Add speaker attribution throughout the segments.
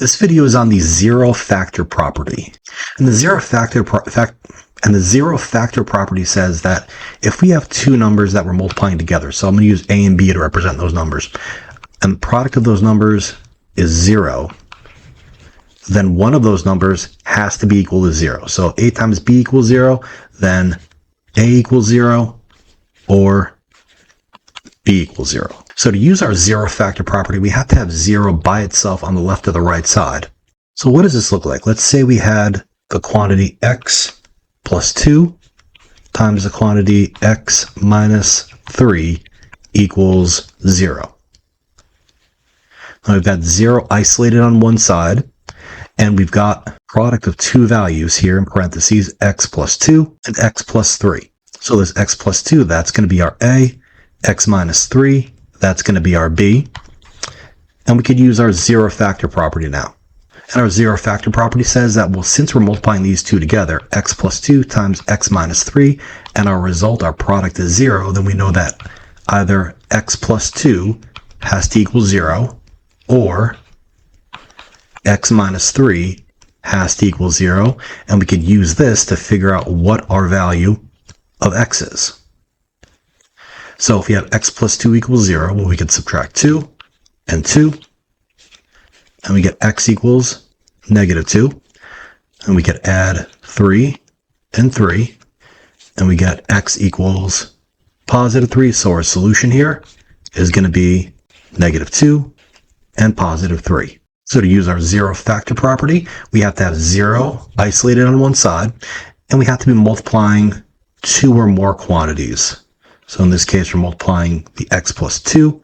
Speaker 1: This video is on the zero factor property. And the zero factor property says that if we have two numbers that we're multiplying together, so I'm going to use A and B to represent those numbers, and the product of those numbers is 0, then one of those numbers has to be equal to 0. So A times B equals 0, then A equals 0, or B equals 0. So to use our zero factor property, we have to have 0 by itself on the left or the right side. So what does this look like? Let's say we had the quantity x plus 2 times the quantity x minus 3 equals 0. Now we've got 0 isolated on one side, and we've got product of two values here in parentheses, x plus 2 and x plus 3. So this x plus 2, that's going to be our A, x minus 3, that's going to be our B, and we could use our zero factor property now. And our zero factor property says that, well, since we're multiplying these two together, x plus 2 times x minus 3, and our result, our product is 0, then we know that either x plus 2 has to equal 0, or x minus 3 has to equal 0, and we could use this to figure out what our value of x is. So if we have x plus 2 equals 0, well, we could subtract 2 and 2, and we get x equals negative 2, and we could add 3 and 3, and we get x equals positive 3. So our solution here is going to be negative 2 and positive 3. So to use our zero factor property, we have to have 0 isolated on one side, and we have to be multiplying two or more quantities. So in this case, we're multiplying the x plus 2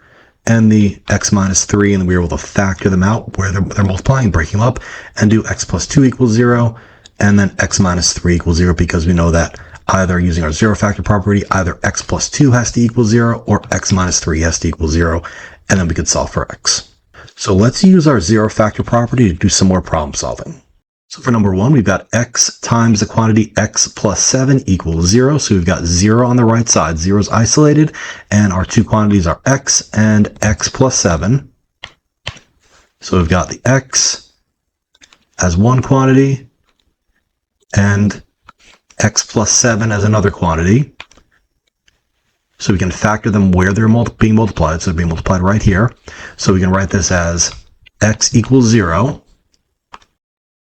Speaker 1: and the x minus 3, and we're able to factor them out where they're multiplying, breaking them up, and do x plus 2 equals 0, and then x minus 3 equals 0, because we know that either using our zero factor property, either x plus 2 has to equal 0, or x minus 3 has to equal 0, and then we could solve for x. So let's use our zero factor property to do some more problem solving. So for number 1, we've got x times the quantity x plus 7 equals 0. So we've got 0 on the right side. 0 is isolated, and our two quantities are x and x plus 7. So we've got the x as one quantity and x plus 7 as another quantity. So we can factor them where they're being multiplied. So they're being multiplied right here. So we can write this as x equals 0.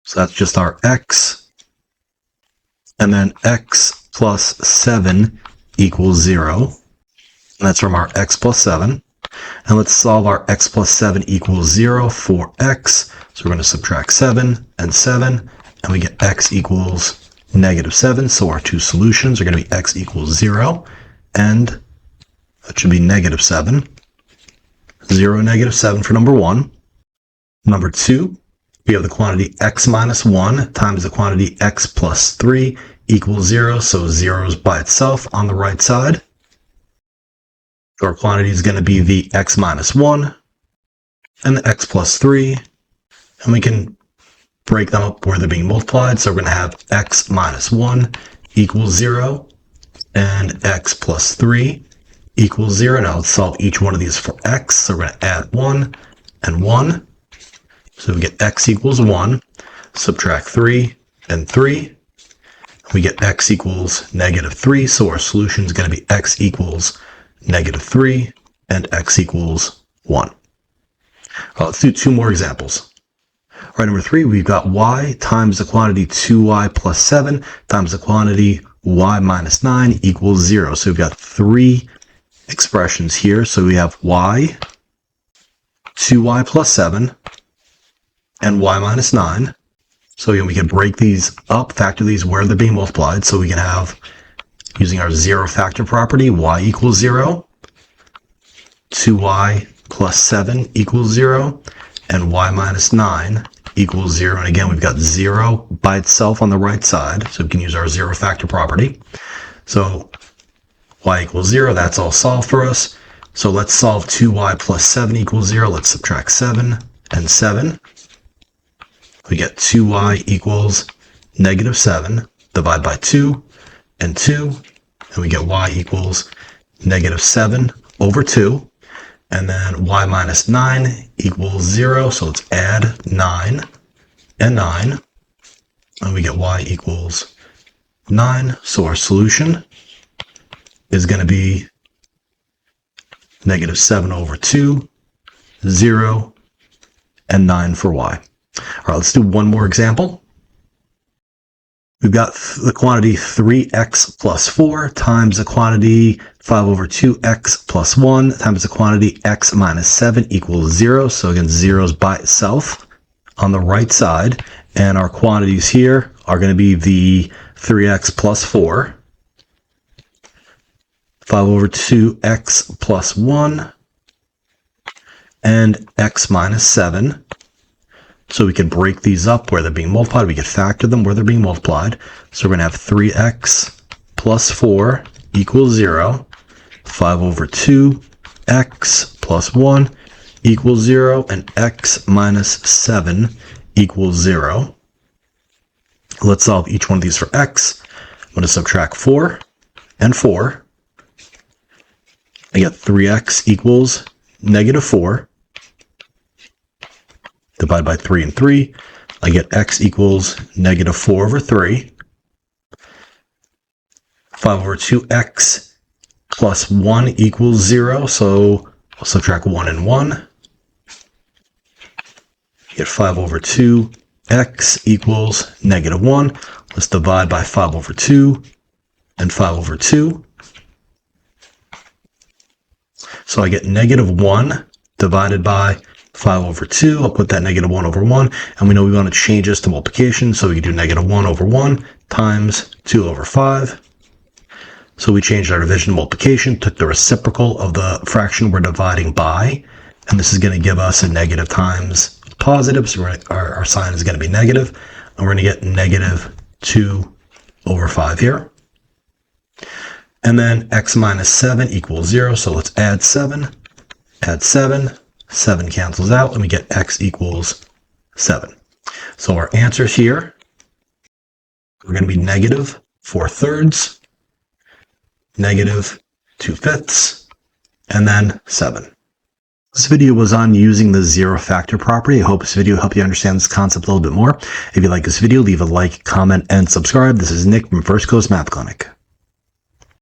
Speaker 1: So that's just our x, and then x plus 7 equals 0. And that's from our x plus 7. And let's solve our x plus 7 equals 0 for x. So we're going to subtract 7 and 7, and we get x equals negative 7. So our two solutions are going to be x equals 0, and that should be negative 7. 0, negative 7 for number 1. Number 2. We have the quantity x minus 1 times the quantity x plus 3 equals 0. So 0 is by itself on the right side. So our quantity is going to be the x minus 1 and the x plus 3. And we can break them up where they're being multiplied. So we're going to have x minus 1 equals 0 and x plus 3 equals 0. Now let's solve each one of these for x. So we're going to add 1 and 1. So we get x equals 1, subtract 3 and 3, we get x equals negative 3, so our solution is going to be x equals negative 3 and x equals 1. Let's do two more examples. All right, number 3, we've got y times the quantity 2y plus 7 times the quantity y minus 9 equals 0. So we've got three expressions here. So we have y, 2y plus 7, and y minus 9. So again, we can break these up, factor these where they're being multiplied. So we can have, using our zero factor property, y equals 0, 2y plus 7 equals 0, and y minus 9 equals 0. And again, we've got 0 by itself on the right side, so we can use our zero factor property. So y equals 0, that's all solved for us. So let's solve 2y plus 7 equals 0. Let's subtract 7 and 7. We get 2y equals negative 7, divide by 2 and 2, and we get y equals negative 7 over 2. And then y minus 9 equals 0. So let's add 9 and 9. And we get y equals 9. So our solution is going to be negative 7 over 2, 0, and 9 for y. All right, let's do one more example. We've got the quantity 3x plus 4 times the quantity 5 over 2x plus 1 times the quantity x minus 7 equals 0. So again, 0 is by itself on the right side. And our quantities here are going to be the 3x plus 4, 5 over 2x plus 1, and x minus 7. So we can break these up where they're being multiplied. We can factor them where they're being multiplied. So we're going to have 3x plus 4 equals 0. 5 over 2x plus 1 equals 0. And x minus 7 equals 0. Let's solve each one of these for x. I'm going to subtract 4 and 4. I get 3x equals negative 4. Divide by 3 and 3. I get x equals negative 4 over 3. 5 over 2x plus 1 equals 0. So I'll subtract 1 and 1. Get 5 over 2. X equals negative 1. Let's divide by 5 over 2 and 5 over 2. So I get negative 1 divided by 5 over 2. I'll put that negative 1 over 1. And we know we want to change this to multiplication. So we can do negative 1 over 1 times 2 over 5. So we changed our division to multiplication, took the reciprocal of the fraction we're dividing by. And this is going to give us a negative times positive. So our sign is going to be negative. And we're going to get negative 2 over 5 here. And then x minus 7 equals 0. So let's add 7. Add 7. 7 cancels out, and we get x equals 7. So our answers here are going to be negative 4/3, negative 2/5, and then 7. This video was on using the zero factor property. I hope this video helped you understand this concept a little bit more. If you like this video, leave a like, comment, and subscribe. This is Nick from First Coast Math Clinic.